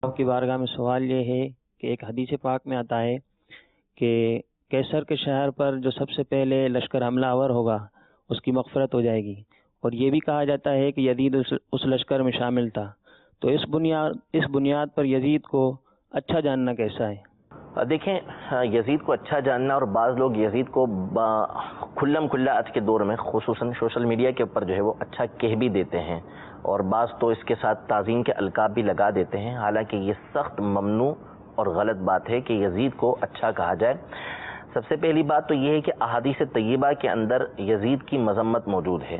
آپ کی بارگاہ میں سوال یہ ہے کہ ایک حدیث پاک میں آتا ہے کہ کیسر کے شہر پر جو سب سے پہلے لشکر حملہ آور ہوگا اس کی مغفرت ہو جائے گی، اور یہ بھی کہا جاتا ہے کہ یزید اس لشکر میں شامل تھا۔ تو اس بنیاد پر یزید کو اچھا جاننا کیسا ہے؟ دیکھیں، یزید کو اچھا جاننا، اور بعض لوگ یزید کو کھلم کھلا آج کے دور میں خصوصاً سوشل میڈیا کے اوپر جو ہے وہ اچھا کہہ بھی دیتے ہیں، اور بعض تو اس کے ساتھ تعظیم کے القاب بھی لگا دیتے ہیں، حالانکہ یہ سخت ممنوع اور غلط بات ہے کہ یزید کو اچھا کہا جائے۔ سب سے پہلی بات تو یہ ہے کہ احادیث طیبہ کے اندر یزید کی مذمت موجود ہے۔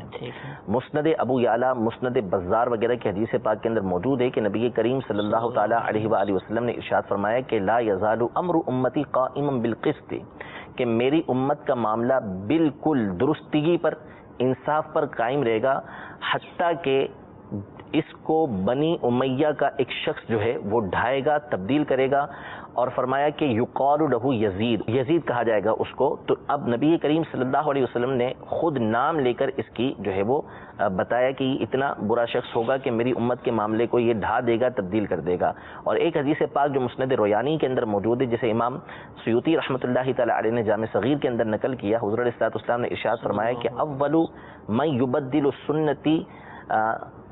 مسند ابو یعلا، مسند بزار وغیرہ کی حدیث پاک کے اندر موجود ہے کہ نبی کریم صلی اللہ تعالیٰ علیہ وآلہ وسلم نے ارشاد فرمایا کہ لا یزال امر امتی قائما بالقسط، کہ میری امت کا معاملہ بالکل درستگی پر، انصاف پر قائم رہے گا، حتیٰ کہ اس کو بنی امیہ کا ایک شخص جو ہے وہ ڈھائے گا، تبدیل کرے گا، اور فرمایا کہ یقال لہ یزید، یزید کہا جائے گا اس کو۔ تو اب نبی کریم صلی اللہ علیہ وسلم نے خود نام لے کر اس کی جو ہے وہ بتایا کہ یہ اتنا برا شخص ہوگا کہ میری امت کے معاملے کو یہ ڈھا دے گا، تبدیل کر دے گا۔ اور ایک حدیث پاک جو مسند رویانی کے اندر موجود ہے، جسے امام سیوطی رحمۃ اللہ تعالی علیہ نے جامع صغیر کے اندر نقل کیا، حضور علیہ الصلوۃ والسلام نے ارشاد فرمایا کہ اول من یبدل سنتی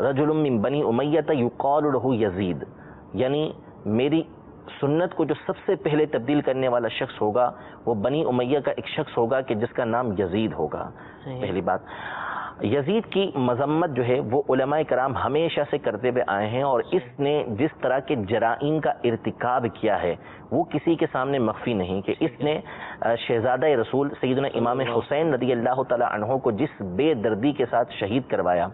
رجل من بنی امیہ یقال لہ یزید، یعنی میری سنت کو جو سب سے پہلے تبدیل کرنے والا شخص ہوگا وہ بنی امیہ کا ایک شخص ہوگا کہ جس کا نام یزید ہوگا۔ پہلی بات، یزید کی مذمت جو ہے وہ علماء کرام ہمیشہ سے کرتے ہوئے آئے ہیں، اور اس نے جس طرح کے جرائم کا ارتکاب کیا ہے وہ کسی کے سامنے مخفی نہیں، کہ اس نے شہزادہ رسول سیدنا امام حسین رضی اللہ تعالی عنہ کو جس بے دردی کے ساتھ شہید کروایا،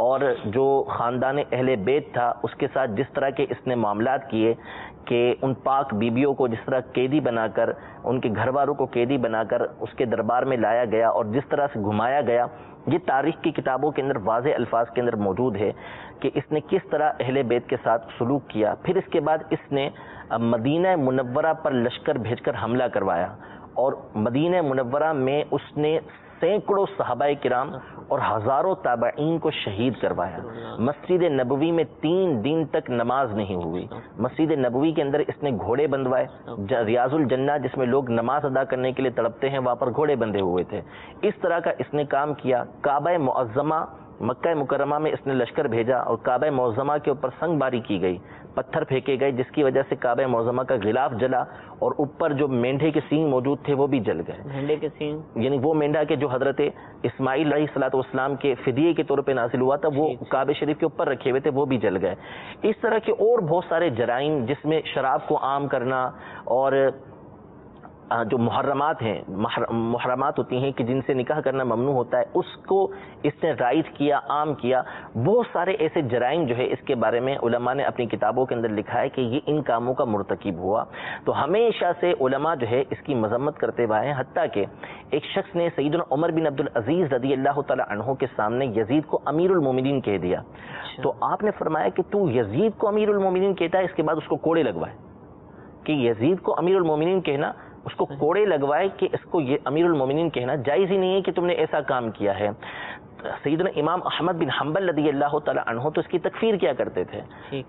اور جو خاندان اہل بیت تھا اس کے ساتھ جس طرح کے اس نے معاملات کیے، کہ ان پاک بیبیوں کو جس طرح قیدی بنا کر، ان کے گھر والوں کو قیدی بنا کر اس کے دربار میں لایا گیا اور جس طرح سے گھمایا گیا، یہ تاریخ کی کتابوں کے اندر واضح الفاظ کے اندر موجود ہے کہ اس نے کس طرح اہل بیت کے ساتھ سلوک کیا۔ پھر اس کے بعد اس نے مدینہ منورہ پر لشکر بھیج کر حملہ کروایا، اور مدینہ منورہ میں اس نے سینکڑوں صحابہ کرام اور ہزاروں تابعین کو شہید کروایا۔ مسجد نبوی میں 3 دن تک نماز نہیں ہوئی۔ مسجد نبوی کے اندر اس نے گھوڑے بندھوائے، ریاض الجنہ جس میں لوگ نماز ادا کرنے کے لیے تڑپتے ہیں وہاں پر گھوڑے بندھے ہوئے تھے۔ اس طرح کا اس نے کام کیا۔ کعبہ معظمہ مکہ مکرمہ میں اس نے لشکر بھیجا، اور کعبہ معظمہ کے اوپر سنگ باری کی گئی، پتھر پھینکے گئے، جس کی وجہ سے کعبہ معظمہ کا غلاف جلا، اور اوپر جو مینڈھے کے سینگ موجود تھے وہ بھی جل گئے۔ مینڈھے کے سینگ یعنی وہ مینڈھا کے جو حضرت اسماعیل علیہ الصلوۃ والسلام کے فدیے کے طور پہ نازل ہوا تھا، وہ کعبہ شریف کے اوپر رکھے ہوئے تھے، وہ بھی جل گئے۔ اس طرح کے اور بہت سارے جرائم، جس میں شراب کو عام کرنا، اور جو محرمات ہیں، محرمات ہوتی ہیں کہ جن سے نکاح کرنا ممنوع ہوتا ہے، اس کو اس نے رائج کیا، عام کیا۔ بہت سارے ایسے جرائم جو ہے اس کے بارے میں علماء نے اپنی کتابوں کے اندر لکھا ہے کہ یہ ان کاموں کا مرتکب ہوا۔ تو ہمیشہ سے علماء جو ہے اس کی مذمت کرتے ہوئے ہیں، حتیٰ کہ ایک شخص نے سیدنا عمر بن عبدالعزیز رضی اللہ تعالی عنہ کے سامنے یزید کو امیر المومنین کہہ دیا۔ تو آپ نے فرمایا کہ تو یزید کو امیر المومنین کہتا ہے، اس کے بعد اس کو کوڑے لگوائے، کہ یزید کو امیر المومنین کہنا، اس کو کوڑے لگوائے کہ اس کو یہ امیر المومنین کہنا جائز ہی نہیں ہے کہ تم نے ایسا کام کیا ہے۔ سیدنا امام احمد بن حنبل رضی اللہ تعالی عنہ تو اس کی تکفیر کیا کرتے تھے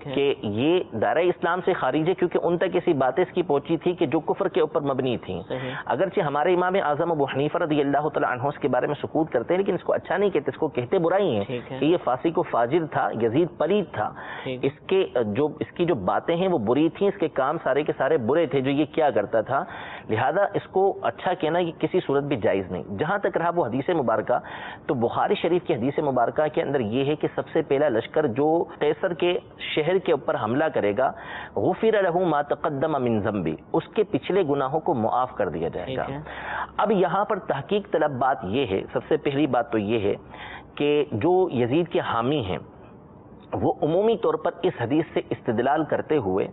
کہ یہ دائرہ اسلام سے خارج ہے، کیونکہ ان تک ایسی باتیں اس کی پہنچی تھی کہ جو کفر کے اوپر مبنی تھیں۔ اگرچہ ہمارے امام اعظم ابو حنیفہ رضی اللہ تعالی عنہ اس کے بارے میں سکوت کرتے ہیں، لیکن اس کو اچھا نہیں کہتے، اس کو کہتے برائی ہیں کہ یہ فاسق و فاجر تھا، یزید پلید تھا، اس کی جو باتیں ہیں وہ بری تھیں، اس کے کام سارے کے سارے برے تھے جو یہ کیا کرتا تھا، لہذا اس کو اچھا کہنا یہ کسی صورت بھی جائز نہیں۔ جہاں تک رہا وہ حدیث مبارکہ، تو بخاری شریف کی حدیث مبارکہ کے اندر یہ ہے کہ سب سے پہلا لشکر جو قیصر کے شہر کے اوپر حملہ کرے گا، غفر لہ ما تقدم من ذنبہ، اس کے پچھلے گناہوں کو معاف کر دیا جائے گا۔ اب یہاں پر تحقیق طلب بات یہ ہے، سب سے پہلی بات تو یہ ہے کہ جو یزید کے حامی ہیں وہ عمومی طور پر اس حدیث سے استدلال کرتے ہوئے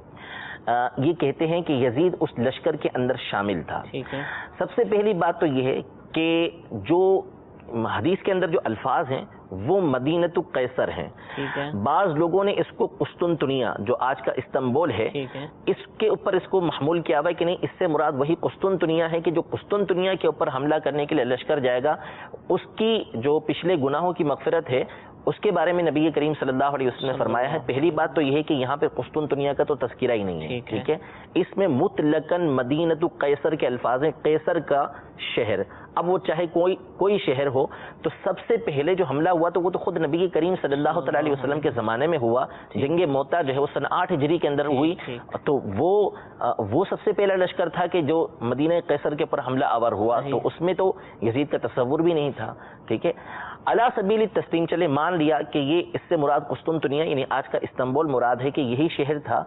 یہ کہتے ہیں کہ یزید اس لشکر کے اندر شامل تھا۔ سب سے پہلی بات تو یہ ہے کہ جو حدیث کے اندر جو الفاظ ہیں وہ مدینۃ قیصر ہیں۔ بعض لوگوں نے اس کو قسطنطنیہ جو آج کا استنبول ہے اس کے اوپر اس کو محمول کیا ہوا ہے کہ نہیں، اس سے مراد وہی قسطنطنیہ ہے کہ جو قسطنطنیہ کے اوپر حملہ کرنے کے لیے لشکر جائے گا، اس کی جو پچھلے گناہوں کی مغفرت ہے اس کے بارے میں نبی کریم صلی اللہ علیہ وسلم نے فرمایا ہے، پہلی بات تو یہ ہے کہ یہاں پہ قسطنطنیہ کا تو تذکرہ ہی نہیں ہے، ٹھیک ہے، اس میں مطلقاً مدینۃ قیصر کے الفاظ ہیں، قیصر کا شہر۔ اب وہ چاہے کوئی شہر ہو، تو سب سے پہلے جو حملہ ہوا تو وہ تو خود نبی کریم صلی اللہ تعالیٰ علیہ وسلم کے زمانے میں ہوا، جنگ موتا جو ہے وہ سن 8 ہجری کے اندر ہوئی، تو وہ سب سے پہلا لشکر تھا کہ جو مدینہ قیصر کے اوپر حملہ آور ہوا، تو اس میں تو یزید کا تصور بھی نہیں تھا، ٹھیک ہے۔ علی سبیل التسلیم چلے مان لیا کہ یہ اس سے مراد قسطنطنیہ یعنی آج کا استنبول مراد ہے کہ یہی شہر تھا،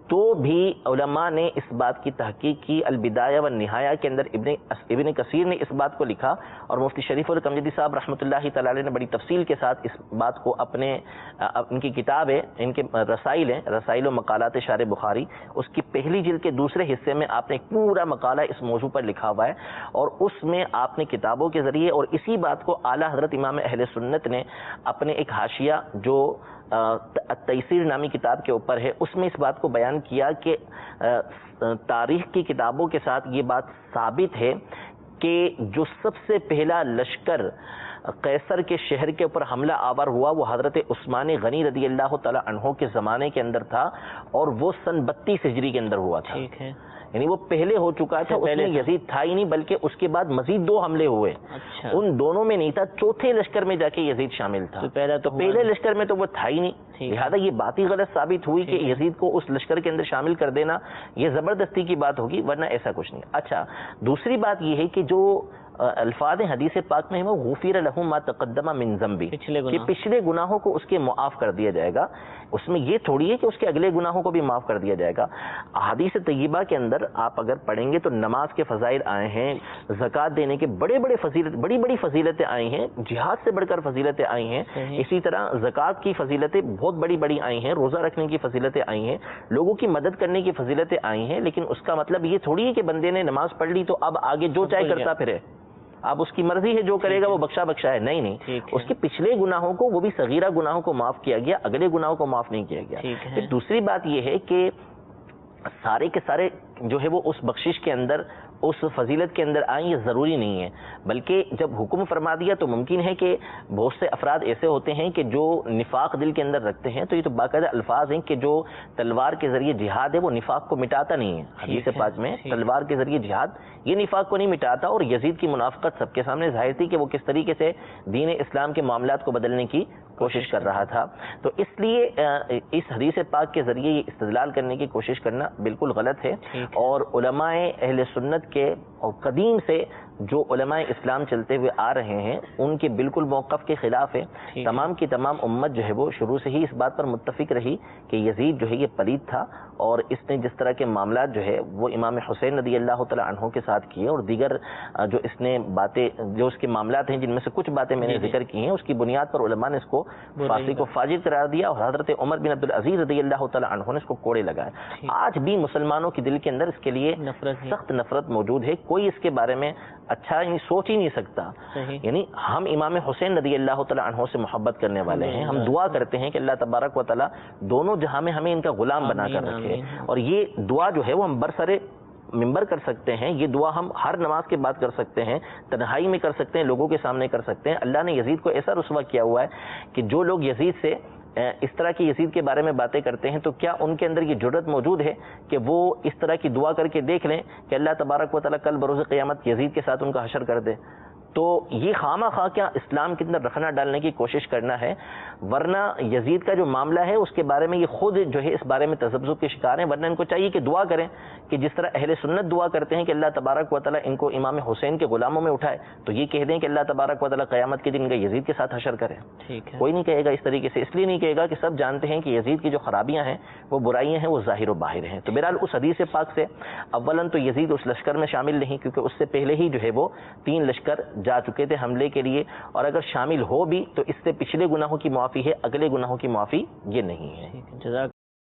تو بھی علماء نے اس بات کی تحقیق کی۔ البدایہ والنہایہ کے اندر ابن کثیر نے اس بات کو لکھا، اور مفتی شریف الکمجدی صاحب رحمۃ اللہ تعالی علیہ نے بڑی تفصیل کے ساتھ اس بات کو ان کی کتاب ہے، ان کے رسائل ہیں، رسائل و مقالات شارح بخاری، اس کی پہلی جلد کے دوسرے حصے میں آپ نے ایک پورا مقالہ اس موضوع پر لکھا ہوا ہے، اور اس میں آپ نے کتابوں کے ذریعے اور اسی بات کو اعلیٰ حضرت امام اہل سنت نے اپنے ایک حاشیہ جو تیسیر نامی کتاب کے اوپر ہے، اس میں اس بات کو بیان کیا کہ تاریخ کی کتابوں کے ساتھ یہ بات ثابت ہے کہ جو سب سے پہلا لشکر قیصر کے شہر کے اوپر حملہ آور ہوا وہ حضرت عثمان غنی رضی اللہ تعالی عنہ کے زمانے کے اندر تھا، اور وہ سن 32 ہجری کے اندر ہوا تھا، ٹھیک ہے، یعنی وہ پہلے ہو چکا تھا، اس میں یزید تھا ہی نہیں، بلکہ اس کے بعد مزید 2 حملے ہوئے، ان دونوں میں نہیں تھا، چوتھے لشکر میں جا کے یزید شامل تھا، تو پہلے لشکر میں تو وہ تھا ہی نہیں، لہذا یہ بات ہی غلط ثابت ہوئی کہ یزید کو اس لشکر کے اندر شامل کر دینا یہ زبردستی کی بات ہوگی، ورنہ ایسا کچھ نہیں۔ اچھا، دوسری بات یہ ہے کہ جو الفاظ حدیث پاک میں ہے وہ غفر لہ ما تقدم من ذنبی، کہ پچھلے گناہوں کو اس کے معاف کر دیا جائے گا، اس میں یہ تھوڑی ہے کہ اس کے اگلے گناہوں کو بھی معاف کر دیا جائے گا۔ احادیث طیبہ کے اندر آپ اگر پڑھیں گے تو نماز کے فضائل آئے ہیں، زکوٰۃ دینے کے بڑی بڑی فضیلتیں آئی ہیں، جہاد سے بڑھ کر فضیلتیں آئی ہیں، اسی طرح زکوٰۃ کی فضیلتیں بہت بڑی آئی ہیں، روزہ رکھنے کی فضیلتیں آئی ہیں، لوگوں کی مدد کرنے کی فضیلتیں آئی ہیں، لیکن اس کا مطلب یہ تھوڑی ہے کہ بندے نے نماز پڑھ لی تو اب آگے جو چاہے کرتا پھرے، اب اس کی مرضی ہے جو کرے گا وہ بخشا ہے، نہیں، اس کے پچھلے گناہوں کو، وہ بھی صغیرہ گناہوں کو معاف کیا گیا، اگلے گناہوں کو معاف نہیں کیا گیا۔ پھر دوسری بات یہ ہے کہ سارے کے سارے جو ہے وہ اس بخشش کے اندر، اس فضیلت کے اندر آئیں، یہ ضروری نہیں ہے، بلکہ جب حکم فرما دیا تو ممکن ہے کہ بہت سے افراد ایسے ہوتے ہیں کہ جو نفاق دل کے اندر رکھتے ہیں، تو یہ تو باقاعدہ الفاظ ہیں کہ جو تلوار کے ذریعے جہاد ہے وہ نفاق کو مٹاتا نہیں ہے، حدیث پاک میں تلوار کے ذریعے جہاد یہ نفاق کو نہیں مٹاتا، اور یزید کی منافقت سب کے سامنے ظاہر تھی کہ وہ کس طریقے سے دین اسلام کے معاملات کو بدلنے کی کوشش کر رہا تھا، تو اس لیے اس حدیث پاک کے ذریعے یہ استدلال کرنے کی کوشش کرنا بالکل غلط ہے، اور علماء اہل سنت کے اور قدیم سے جو علماء اسلام چلتے ہوئے آ رہے ہیں ان کے بالکل موقف کے خلاف ہے۔ تمام کی تمام امت جو ہے وہ شروع سے ہی اس بات پر متفق رہی کہ یزید جو ہے یہ پلید تھا، اور اس نے جس طرح کے معاملات جو ہے وہ امام حسین رضی اللہ تعالی عنہ کے ساتھ کیے، اور دیگر جو اس نے باتیں، جو اس کے معاملات ہیں جن میں سے کچھ باتیں میں نے ذکر کی ہیں، اس کی بنیاد پر علماء نے اس کو فاسق و فاجر قرار دیا، اور حضرت عمر بن عبدالعزیز رضی اللہ تعالی عنہ نے اس کو کوڑے لگائے۔ آج بھی مسلمانوں کے دل کے اندر اس کے لیے سخت نفرت موجود ہے، کوئی اس کے بارے میں اچھا سوچ ہی نہیں سکتا، یعنی ہم امام حسین رضی اللہ تعالی عنہ سے محبت کرنے والے ہیں، ہم دعا کرتے ہیں کہ اللہ تبارک و تعالی دونوں جہاں میں ہمیں ان کا غلام بنا کر رکھے، اور یہ دعا جو ہے وہ ہم برسر ممبر کر سکتے ہیں، یہ دعا ہم ہر نماز کے بعد کر سکتے ہیں، تنہائی میں کر سکتے ہیں، لوگوں کے سامنے کر سکتے ہیں۔ اللہ نے یزید کو ایسا رسوا کیا ہوا ہے کہ جو لوگ یزید سے اس طرح کی یزید کے بارے میں باتیں کرتے ہیں تو کیا ان کے اندر یہ جرأت موجود ہے کہ وہ اس طرح کی دعا کر کے دیکھ لیں کہ اللہ تبارک و تعالیٰ کل بروز قیامت یزید کے ساتھ ان کا حشر کر دے؟ تو یہ خواہ خواہ کیا اسلام کے اندر رکھنا ڈالنے کی کوشش کرنا ہے، ورنہ یزید کا جو معاملہ ہے اس کے بارے میں یہ خود جو ہے اس بارے میں تذبذب کے شکار ہیں، ورنہ ان کو چاہیے کہ دعا کریں کہ جس طرح اہل سنت دعا کرتے ہیں کہ اللہ تبارک و تعالیٰ ان کو امام حسین کے غلاموں میں اٹھائے، تو یہ کہہ دیں کہ اللہ تبارک و تعالیٰ قیامت کے دن ان کا یزید کے ساتھ حشر کرے۔ کوئی نہیں کہے گا اس طریقے سے، اس لیے نہیں کہے گا کہ سب جانتے ہیں کہ یزید کی جو خرابیاں ہیں، وہ برائیاں ہیں، وہ ظاہر و باہر ہیں۔ تو بہرحال اس حدیث پاک سے اولاً تو یزید اس لشکر میں شامل نہیں، کیونکہ اس سے پہلے ہی جو ہے وہ 3 لشکر جا چکے تھے حملے کے لیے، اور اگر شامل ہو بھی تو اس سے پچھلے گناہوں کی معافی ہے، اگلے گناہوں کی معافی یہ نہیں ہے۔